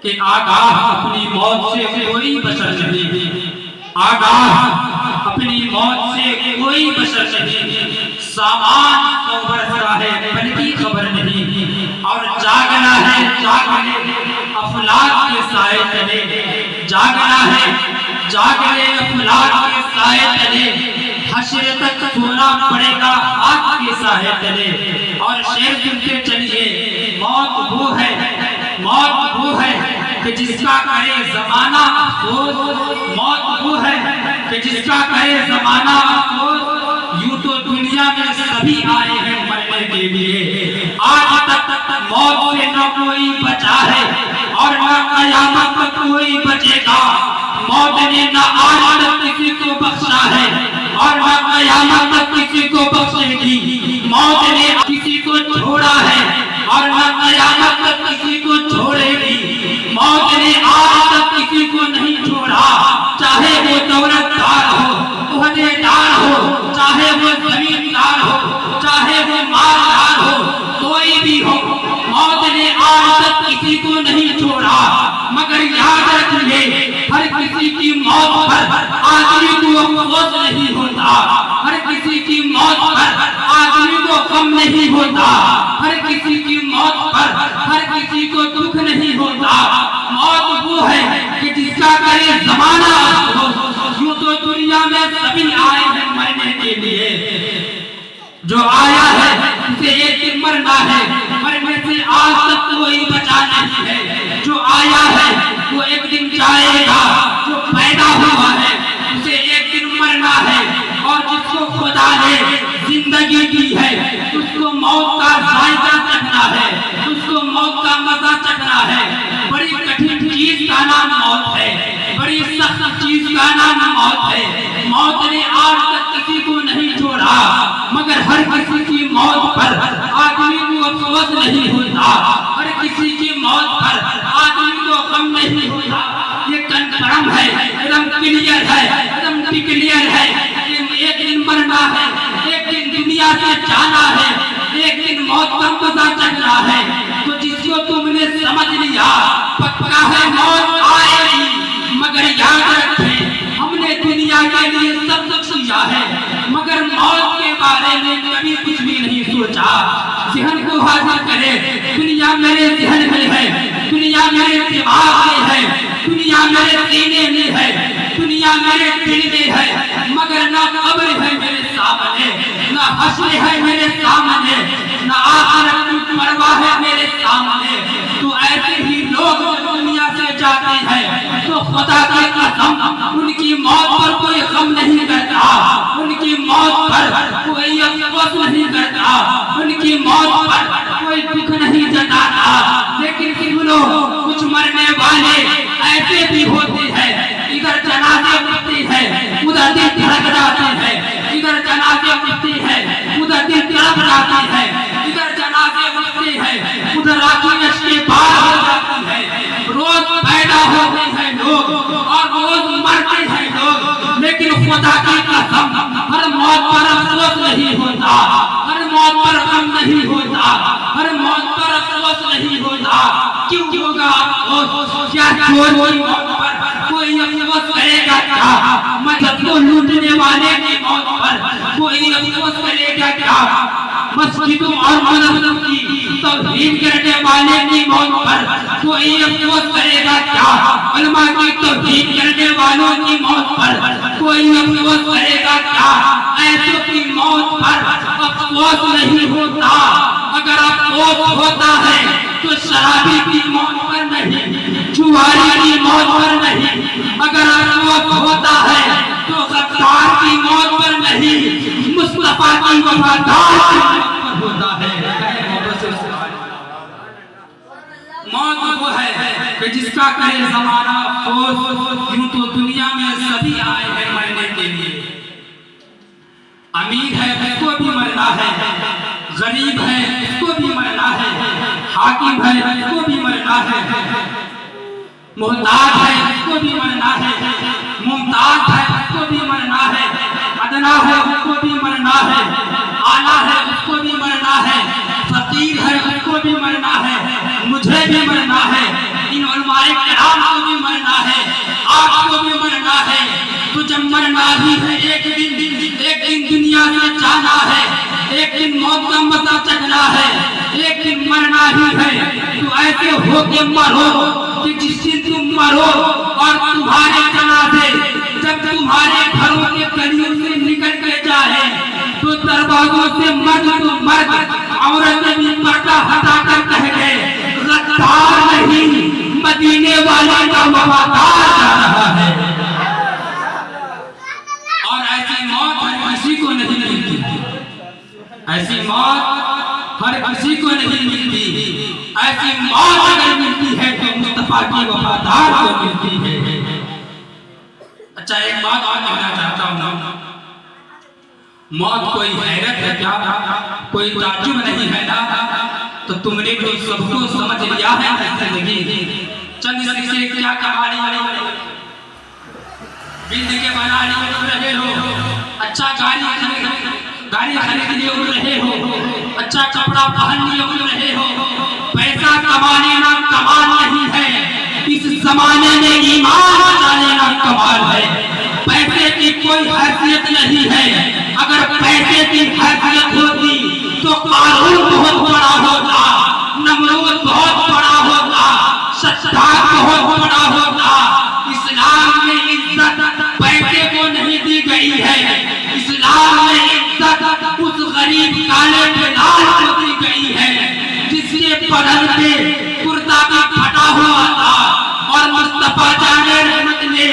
कि आगाह अपनी मौत से कोई बशर नहीं, आगाह अपनी मौत से कोई बशर नहीं, सामान तो बरसता है बल की खबर नहीं, और जागना है जागने अफलाक के साए तले, जागना है जागने अफलाक के साए तले, हश्र तक सोना पड़ेगा आग के साए तले। और शेर सुनते चलिए, मौत वो है, मौत वो है कि जिसका करे जमाना अफसोस, मौत वो है कि जिसका करे जमाना अफसोस। यूं तो दुनिया में सभी आए हैं मरने के लिए, आज तक मौत से न कोई बचा है और न कयामत तक कोई बचेगा। मौत ने न आज तक किसी को बख्शा है और न कयामत तक किसी को बख्शेगी। मौत ने किसी को छोड़ा है और न कयामत तक किसी को छोड़ेगी। मौत ने आज तक किसी को नहीं छोड़ा, चाहे वो दौलतदार हो, ओहदेदार हो, चाहे वो जमींदार हो, चाहे वो मालदार हो, कोई भी हो, मौत ने आज तक किसी को नहीं छोड़ा। मगर याद रखिए, हर किसी की मौत पर आदमी को अफसोस नहीं होता, हर किसी की मौत पर आदमी को गम नहीं होता, हर किसी की मौत पर हर किसी को दुख नहीं होता। मौत वो है कि जिसका करे जमाना अफसोस। यूं तो दुनिया में सभी आए हैं मरने के लिए, जो आया है उसे एक दिन मरना है, मरने से आज तक कोई बचा नहीं है। जो आया है वो एक दिन जाएगा, जो पैदा हुआ है उसे एक दिन मरना है, और जिसको खुदा ने जिंदगी दी है उसको मौत का जायका चखना है, उसको मौत का मजा चखना है। बड़ी कठिन चीज का नाम मौत है, बड़ी सख्त चीज का नाम मौत है। मौत ने आज तक किसी को नहीं छोड़ा, मगर हर किसी की मौत पर आदमी को अफसोस नहीं होता, हर किसी की मौत पर आदमी को गम नहीं होता। ये कन्फर्म है, एकदम क्लियर है, एकदम डिक्लेयर है कि एक दिन मरना है, एक दिन दुनिया से जाना है, एक दिन मौत का मजा चखना है। तो जिसको तुमने समझ लिया पक्का है मौत आएगी, मगर याद रखें हमने दुनिया के लिए सब कुछ किया है, मगर मौत के बारे में कभी कुछ भी नहीं सोचा। ज़हन को हाजिर करें, दुनिया मेरे ज़हन में है, दुनिया मेरे दिमाग में है, दुनिया मेरे सीने में है, दुनिया मेरे दिल में है, मगर ना कब्र है मेरे सामने, ना हश्र है मेरे सामने, ना आखिरत की परवाह है मेरे सामने। तो ऐसे ही लोग दुनिया से जाते हैं तो खुदा की कसम उनकी मौत पर कोई गम नहीं करता, उनकी मौत पर कोई अफसोस नहीं करता, उनकी मौत पर कोई दुख नहीं जताता। लेकिन सुनो, कुछ मरने वाले ऐसे भी होते हैं, इधर जनाजे उठते हैं उधर दिल धड़क जाते हैं, इधर जनाजे उठते हैं उधर दिल तड़प जाते हैं, इधर जनाजे उठते हैं उधर आंखें अश्के पार हो जाती है। रोज पैदा होते हैं लोग और रोज मरते हैं लोग, लेकिन खुदा की कसम हर मौत पर अफसोस नहीं होता, हर मौत पर गम नहीं होता, हर मौत पर अफसोस नहीं होता। क्यों होगा अफसोस? क्या चोर की मौत पर कोई अफसोस करेगा क्या? मस्जिद को लूटने वाले की मौत पर कोई अफसोस करेगा क्या? मस्जिदों और मदरसों की तौहीन करने वाले की मौत पर कोई अफसोस करेगा क्या? उलमा की तौहीन करने वालों की मौत पर कोई अफसोस करेगा क्या? ऐसों की मौत पर अफसोस नहीं होता। अगर अफसोस होता है तो शराबी की मौत पर नहीं, जुआरी की मौत पर नहीं, अगर अफसोस होता है तो गद्दार की मौत पर नहीं, मुस्तफा की वफादार की मौत पर होता है। मौत वो है कि जिसका करे ज़माना अफसोस। यूं तो दुनिया में सभी आए हैं मरने के लिए, अमीर है उसको भी मरना है, गरीब है उसको भी मरना है, हाकिम है उसको भी मरना है, मोहताज है उसको भी मरना है, मुमताज है उसको भी मरना है, अदना है उसको भी मरना है, आला है उसको भी मरना है, फकीर है उसको भी मरना है, मुझे भी मरना है। इन उलमाए ही है, एक दिन दुनिया से जाना है, एक दिन मौत का मजा चखना है, एक दिन मरना ही है। तो ऐसे होके मरो कि जिस दिन तुम मरो और तुम्हारे जनाजे जब तुम्हारे घरों के गलियों से निकल के जाए तो दरवाजों से मर्द तो मर्द, औरतें भी पर्दा हटाकर कह गए गद्दार नहीं, मदीने वाले का वफादार जा रहा है। और ऐसी मौत हर किसी को नहीं मिलती, ऐसी मौत हर किसी को नहीं मिलती। ऐसी मौत अगर मिलती है तो मुस्तफा की वफादार को मिलती है। अच्छा, एक बात और कहना चाहता हूँ, मौत कोई हैरत है क्या, कोई ताज्जुब नहीं है ना? तो तुमने तो सबको समझ लिया है जिंदगी चंद से क्या कहानी बिल्ड के बनाने उड़ रहे हो, अच्छा गाड़ी खरीद लिए उड़ रहे हो, अच्छा कपड़ा पहन लिए उड़ रहे हो। पैसा कमाने ना कमाल नहीं है, इस जमाने में ईमान बचा लेना कमाल है। पैसे की कोई हैसियत नहीं है, अगर पैसे की हैसियत होती तो कारून बहुत बड़ा होता, नमरूद बहुत बड़ा होता, सद्दाम बहुत बड़ा होता। इस्लाम में इज्जत पैसे को नहीं दी गई है, इस्लाम में इज्जत उस गरीब काले बिलाल को दी गई है जिसके बदन पे कुर्ता भी फटा हुआ था और मुस्तफा जाने रहमत ने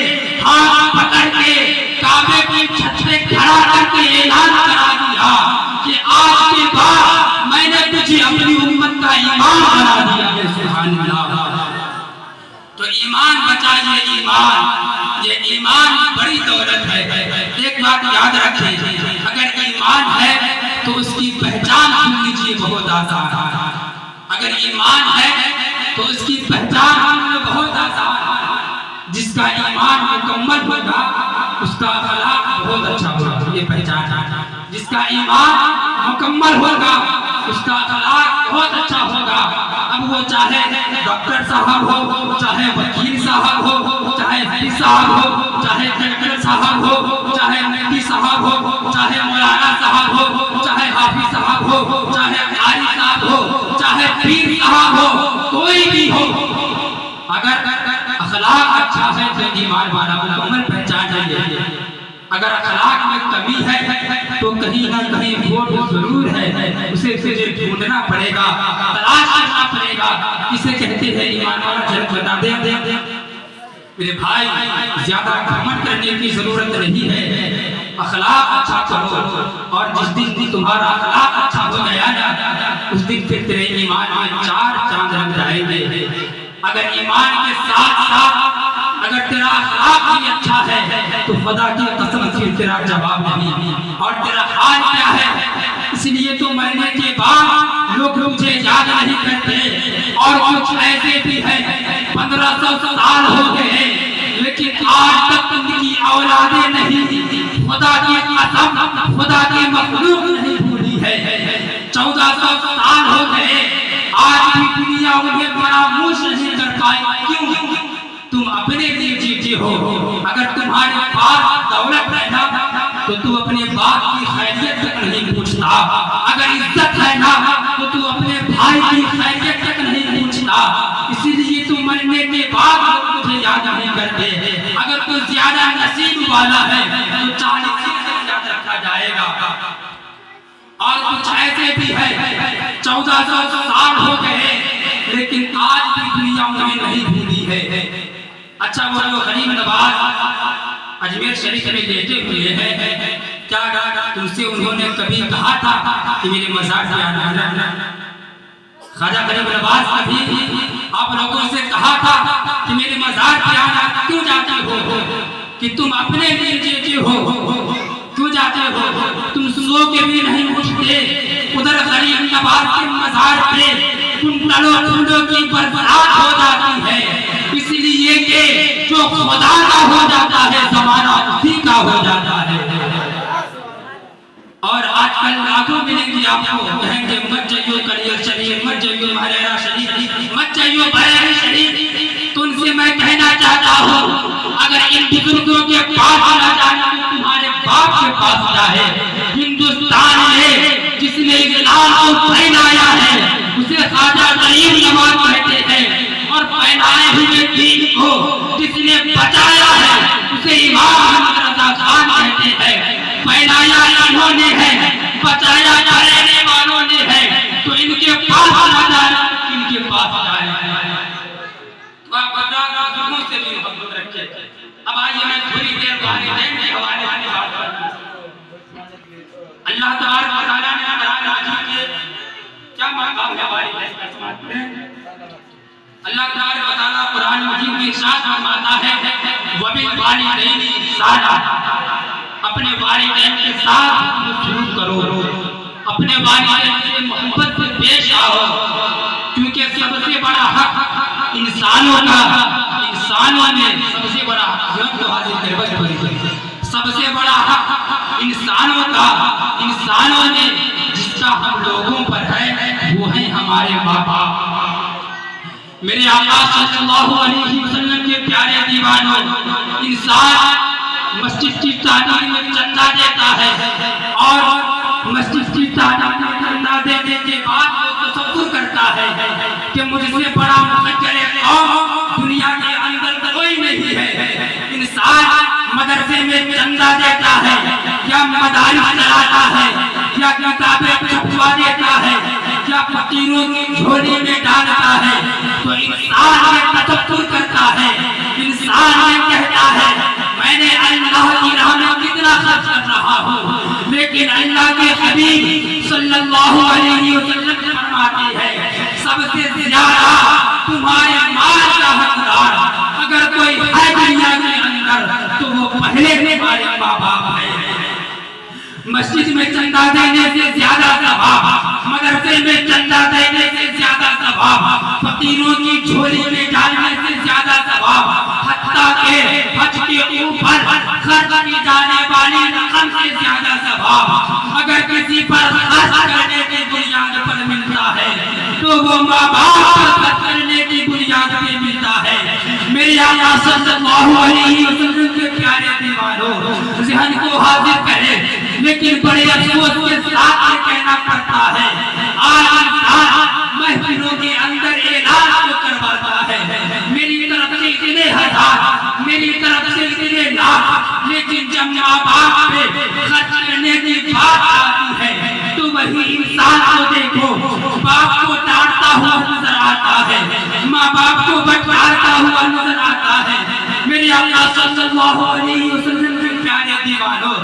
हाथ पकड़ के काबे की छत पे खड़ा करके ऐलान करा दिया कि आज के बाद मैंने तुझे अपनी उम्मत का इमाम बना दिया है। सुभान अल्लाह। तो ईमान बचाइए, ईमान, ये ईमान बड़ी दौलत है। एक बात याद रखें, अगर ईमान है तो उसकी पहचान सुन लीजिए बहुत आसान। अगर ईमान है तो उसकी पहचान बहुत आसान। जिसका ईमान मुकम्मल होगा उसका अखलाक बहुत अच्छा होगा, ये पहचान। जिसका ईमान मुकम्मल होगा उसका अखलाक बहुत अच्छा होगा। अब वो चाहे डॉक्टर साहब हो, चाहे वकील साहब हो, चाहे हफीज साहब हो, चाहे कलेक्टर साहब हो, चाहे मुफ्ती साहब हो, चाहे मौलाना साहब हो, चाहे हाफिज साहब हो, चाहे कारी साहब हो, चाहे पीर साहब हो, कोई भी हो, अगर अखलाक अच्छा है तो ईमान वाला मुकम्मल पहचान है। अगर अखलाक में कमी है तो कहीं ना कहीं वोट जरूर है, उसे ढूंढना पड़ेगा, तलाश करना पड़ेगा। किसे कहते हैं ईमान वाला, जरा बता दे मेरे भाई। ज्यादा घमंड करने की जरूरत नहीं है, अखलाक अच्छा करो और जिस दिन तुम्हारा अखलाक अच्छा हो गया ना उस दिन फिर तेरे ईमान में 4 चांद लग जाएंगे। अगर ईमान के साथ साथ अगर तेरा अखलाक भी अच्छा है तो खुदा की कसम फिर तेरा जवाब नहीं। और तेरा हाल क्या है, इसलिए तो मरने के बाद लोग तुझे याद नहीं करते। और कुछ ऐसे भी है 1500 साल हो गए लेकिन आज तक उनकी औलादे नहीं खुदा की कसम, खुदा की मखलूक नहीं भूली है। 1400 साल हो गए, आज भी दुनिया उन्हें फरामोश नहीं कर पाई। क्यों? तुम अपने लिए जीते हो। अगर तुम्हारे पास दौलत है ना तो तू अपने बाप की खैरियत तक नहीं पूछता। अगर इज्जत है ना तो तू अपने भाई की खैरियत तक नहीं पूछता। इसीलिए तू मरने के बाद लोग तुझे याद नहीं करते। अगर तू ज्यादा नसीब वाला है तो 40 से याद रखा जाएगा। और कुछ ऐसे भी है 1400 साल हो गए लेकिन आज भी दुनिया में नहीं भूली है। अच्छा, वो जो गरीब नवाज अजमेर शरीफ में लेटे हुए हैं, क्या तुमसे उन्होंने कभी कहा था कि मेरे मज़ार पे आना? ख्वाजा गरीब नवाज कभी आप लोगों से कहा था कि मेरे मज़ार पे आना? क्यों जाते हो? कि तुम अपने लिए जीते हो, क्यों जाते हो? तुम सो के भी नहीं उठते। उधर गरीब नवाज के मज़ार पे कुंटलों की बरसात हो जाती है, इसलिए कि जो खुदा का हो जाता है ज़माना उसी का हो जाता है। और आजकल लाखों मिलेंगे आपको, कहेंगे मत जाइयो करियर शरीफ, मत जाइयो महरेरा शरीफ, मत जाइयो बरेली शरीफ। तो उनसे मैं कहना चाहता हूँ, अगर इन बुजुर्गों के पास न जाना तो तुम्हारे के पास जाए। हिंदुस्तान में जिसने इस्लाम को फैलाया है उसे ख्वाजा गरीब नवाज कहते हैं, और फैलाए हुए दीन को जिसने बचाया है उसे इमाम अहमद रजा खान कहते हैं। फैलाया इन्होंने है, बचाया करने वालों ने है, तो इनके पास ना जाए, इनके पास जाए। तो आप बुजुर्गों से भी मोहब्बत रखें। अब आइए मैं थोड़ी देर वालिदैन के हवाले से बात करूं। अल्लाह तबारक व तआला ने कुरान मजीद के क्या मकाम है वालिदैन का समाज में। अल्लाह तबारक व तआला कुरान मजीद में इरशाद फरमाता है, वबिल वालिदैन इहसाना, अपने वालिदैन के साथ सलूक करो, अपने वालिदैन से मोहब्बत से पेश आओ, क्योंकि सबसे बड़ा हक इंसानों का, इंसानों ने सबसे बड़ा सबसे बड़ा हक इंसानों का, इंसानों ने जिसका हम लोगों पर है वो है हमारे माँ बाप। मेरे आका सल्लल्लाहु अलैहि वसल्लम के प्यारे दीवानों, इंसान मस्जिद की तामीर में चंदा देता है और मस्जिद की तामीर में चंदा देने के बाद वो तसव्वुर करता है कि मुझसे बड़ा मुफक्किर दुनिया के अंदर कोई नहीं है। इंसान मदरसे में चंदा देता है या मदारिस चलाता है या किताबें छपवा देता है या फकीरों की झोली में डालता है, तो इंसान ये तसव्वुर करता है, इंसान ये कहता है मैंने अल्लाह की राह में कितना खर्च कर रहा हूँ, लेकिन अल्लाह के हबीब सल्लल्लाहु अलैहि वसल्लम फरमाते हैं सबसे ज्यादा तुम्हारे माल का हकदार अगर कोई है दुनिया के अंदर तो वो पहले तुम्हारे माँ बाप है। मस्जिद में चंदा देने से ज्यादा सवाब, मदरसे में चंदा देने से ज्यादा सवाब, फकीरों की झोली में डालने से ज्यादा सवाब, हत्ता के हज के ऊपर खर्च की जाने वाली रकम से ज्यादा सवाब अगर किसी पर खर्च करने की बुनियाद पर मिलता है तो वो माँ बाप पर खर्च करने की बुनियाद पे मिलता है। मेरे आका सल्लल्लाहु अलैहि वसल्लम के प्यारे दीवानों, ज़हन को हाजिर करें, लेकिन बड़े अफसोस के साथ ये कहना पड़ता है आज इंसान महफिलों के अंदर ऐलान तो करवाता है मेरी तरफ से इतने हजार, मेरी तरफ से इतने लाख, लेकिन जब माँ बाप पे खर्च करने की बात आती है तो वही इंसान को देखो बाप को डांटता हुआ नजर आता है, माँ बाप को बटकारता हुआ नजर आता है। मेरे आका सल्लल्लाहु अलैहि वसल्लम के प्यारे दीवानों,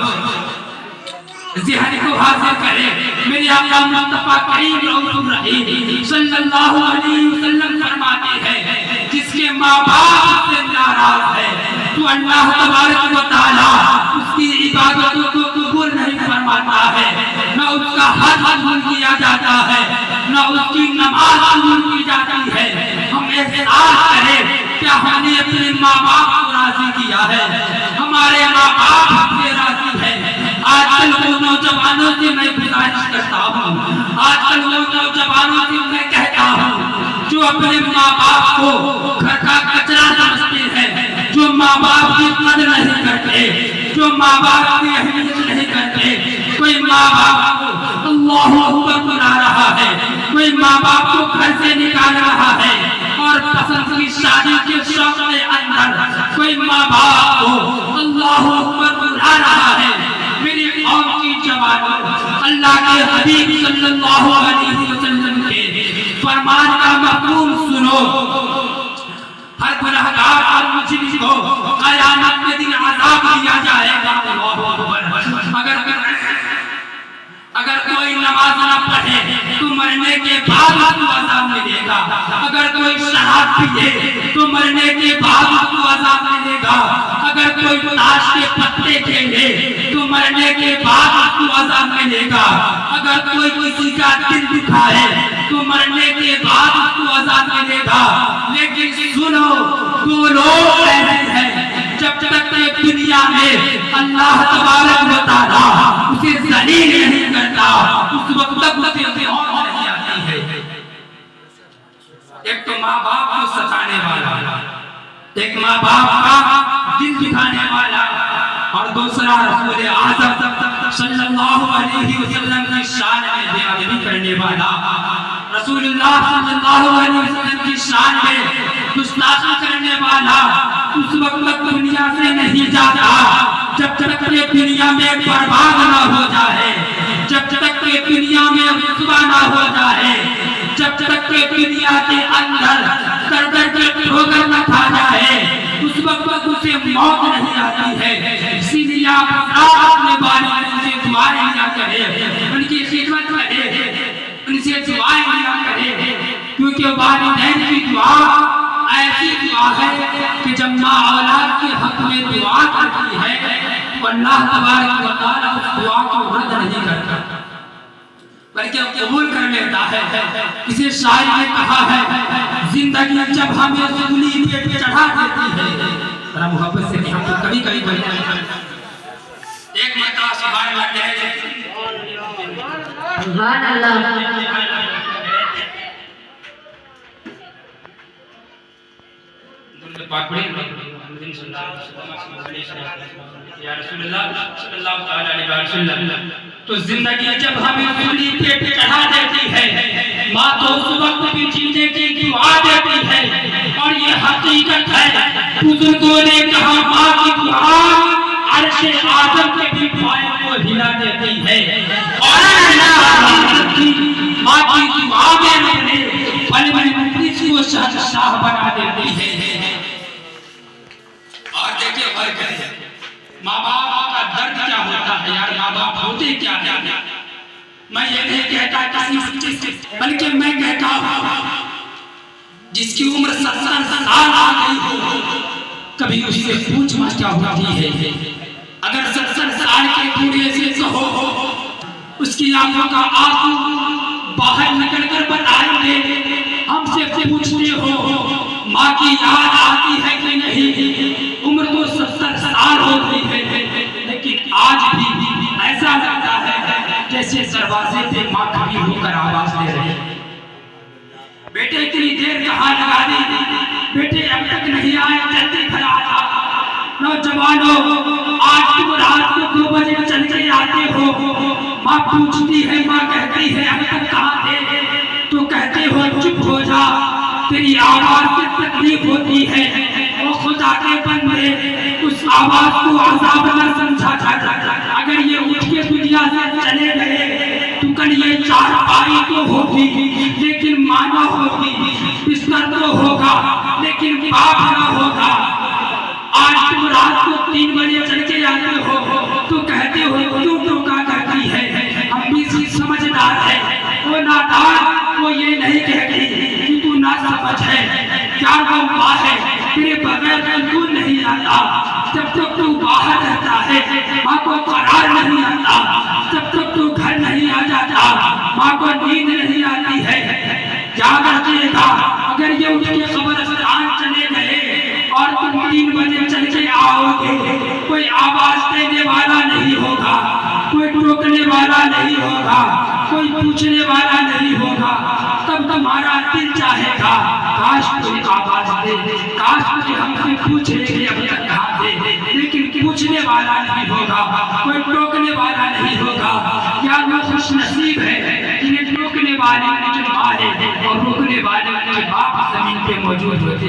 ज़हन को हाजिर करें। मेरे आका मुस्तफा करीम रऊफ़ुर रहीम सल्लल्लाहु अलैहि वसल्लम फरमाते हैं जिसके माँ बाप से नाराज है तो अल्लाह तबारक व तआला उसकी इबादतों को कबूल नहीं फरमाता है, न उसका हज कबूल किया जाता है, न उसकी नमाज कबूल की जाती है। हम एहसास करें क्या हमने अपने माँ बाप को राजी किया है, हमारे माँ बाप हमसे राजी है। आजकल वो नौजवानों से मैं गुजारिश करता हूँ, आजकल वो नौजवानों से मैं कहता हूँ जो अपने माँ बाप को घर का कचरा समझते हैं, जो माँ बाप की कदर नहीं करते, जो माँ बाप की अहमियत नहीं करते, कोई माँ बाप को अल्लाहु अकबर बुला रहा है, कोई माँ बाप को घर से निकाल रहा है और पसंद की शादी के शौक के अंदर कोई माँ बाप को अल्लाहु अकबर बुला रहा है। मेरी कौम की जवानों, अल्लाह के हबीब सल्लल्लाहु अलैहि वसल्लम के फरमान का मफहूम सुनो। हर गुनहगार और मुजरिम को क़यामत के दिन अज़ाब दिया जाएगा। अगर कोई नमाज न पढ़े तो मरने के बाद उसको अज़ाब मिलेगा, अगर कोई शराब पिए तो मरने के बाद उसको अज़ाब मिलेगा, अगर कोई ताश के पत्ते खेले तो मरने के बाद उसको अज़ाब मिलेगा, अगर कोई किसी का दिल दुखाए तो मरने के बाद उसको अज़ाब मिलेगा। लेकिन सुनो, दो लोग ऐसे हैं जब तक दुनिया में अल्लाह तबारक व तआला उसे ज़लील नहीं करता उस वक्त तक उसे मौत नहीं आती है। एक तो माँ बाप को सताने वाला, एक माँ बाप का दिल दुखाने वाला, और दूसरा रसूल आज़म सल्लल्लाहु अलैहि वसल्लम की शान में बेअदबी करने वाला, रसूलुल्लाह सल्लल्लाहु अलैहि वसल्लम की शान में गुस्ताखी करने वाला उस वक्त तक दुनिया से नहीं जाता जब तक ये दुनिया में बर्बाद ना हो जाए, जब तक ये दुनिया में रुसवा ना हो जाए, जब तक ये दुनिया के अंदर दर दर के ठोकर न खा जाए, उस वक्त तक उसे मौत नहीं आती है। इसीलिए आप अपने बारे में उनसे दुआएं किया करें, उनकी खिदमत करें, उनसे दुआएं किया करें, क्योंकि वालिदैन की दुआ ऐसी दुआ है कि जब माँ औलाद के हक में दुआ करती है तो अल्लाह तबारक व तआला उस दुआ को रद्द नहीं करता बल्कि कबूल कर लेता है। इसे शायर ने कहा है, जिंदगी जब हमें सूली पे चढ़ा देती है, बड़ा मोहब्बत से हम तो कभी कभी एक मरतबा सुभान अल्लाह कहे, सुभान अल्लाह। या रसूलुल्लाह सल्लल्लाहु अलैहि वसल्लम, तो जिंदगी जब हमें सूली पे चढ़ा देती है, माँ तो उस वक्त भी जीने की दुआ देती है, और ये हकीकत है बुजुर्गों ने कहा माँ की दुआ अर्शे आज़म के भी पायों को हिला देती है, और माँ की दुआ में अपने पल में मुफ्लिस को शहंशाह बना देती है। और देखिए फर्क माँ बाप का दर्द क्या होता है यार, माँ बाप होते क्या है। मैं ये नहीं कहता किसी, बल्कि मैं कहता हूँ जिसकी उम्र 70 साल आ गई हो, कभी उससे पूछ मत क्या होती है। अगर 70 साल के बूढ़े से कहो उसकी आंखों का आंसू बाहर निकल कर बताएंगे, हमसे पूछते हो माँ की याद आती है कि नहीं। उम्र तो 70 साल हो गई है, लेकिन आज भी ऐसा लगता है जैसे दरवाजे पे माँ खड़ी होकर आवाज दे रही है, बेटे इतनी देर कहाँ लगा दी, बेटे अब तक नहीं आए, जल्दी घर आ जा। नौजवानों, आज तुम रात को 2 बजे चल के आते हो, माँ पूछती है, माँ कहती है अब तक कहाँ थे, तो कहते हो चुप हो जा, तेरी आवाज से तकलीफ होती है। वो खुदा के बंदे उस आवाज को अज़ाब न समझा जा, अगर ये उठ के दुनिया से चले गए तो कल ये चारपाई तो होगी लेकिन माना होगी, बिस्तर तो होगा लेकिन बाप ना होगा। आज तुम रात को 3 बजे चल के आते हो तो कहते हो क्यों टोका करती है, हम भी समझदार है, वो नादान वो ये नहीं कहती कि तू ना समझ है, क्या वो माँ है तेरे बगैर तू नहीं आता। जब तक तू बाहर रहता है माँ को करार नहीं आता, जब तक तू घर नहीं आ जाता माँ को नींद नहीं आती है। क्या करतेगा अगर ये उठ के कब्रिस्तान चले गए और तुम 3 बजे चल के आओगे, कोई आवाज देने वाला नहीं होगा, कोई टोकने वाला नहीं होगा, कोई पूछने वाला नहीं होगा, तब तुम्हारा दिल चाहेगा काश कोई आवाज दे, काश कोई हमसे पूछ ले अब तक कहाँ थे, लेकिन पूछने वाला नहीं होगा, कोई टोकने वाला नहीं होगा। क्या वो खुश नसीब है जिन्हें टोकने वाले उनके माँ है और रोकने वाले उनके बाप जमीन पे मौजूद होते।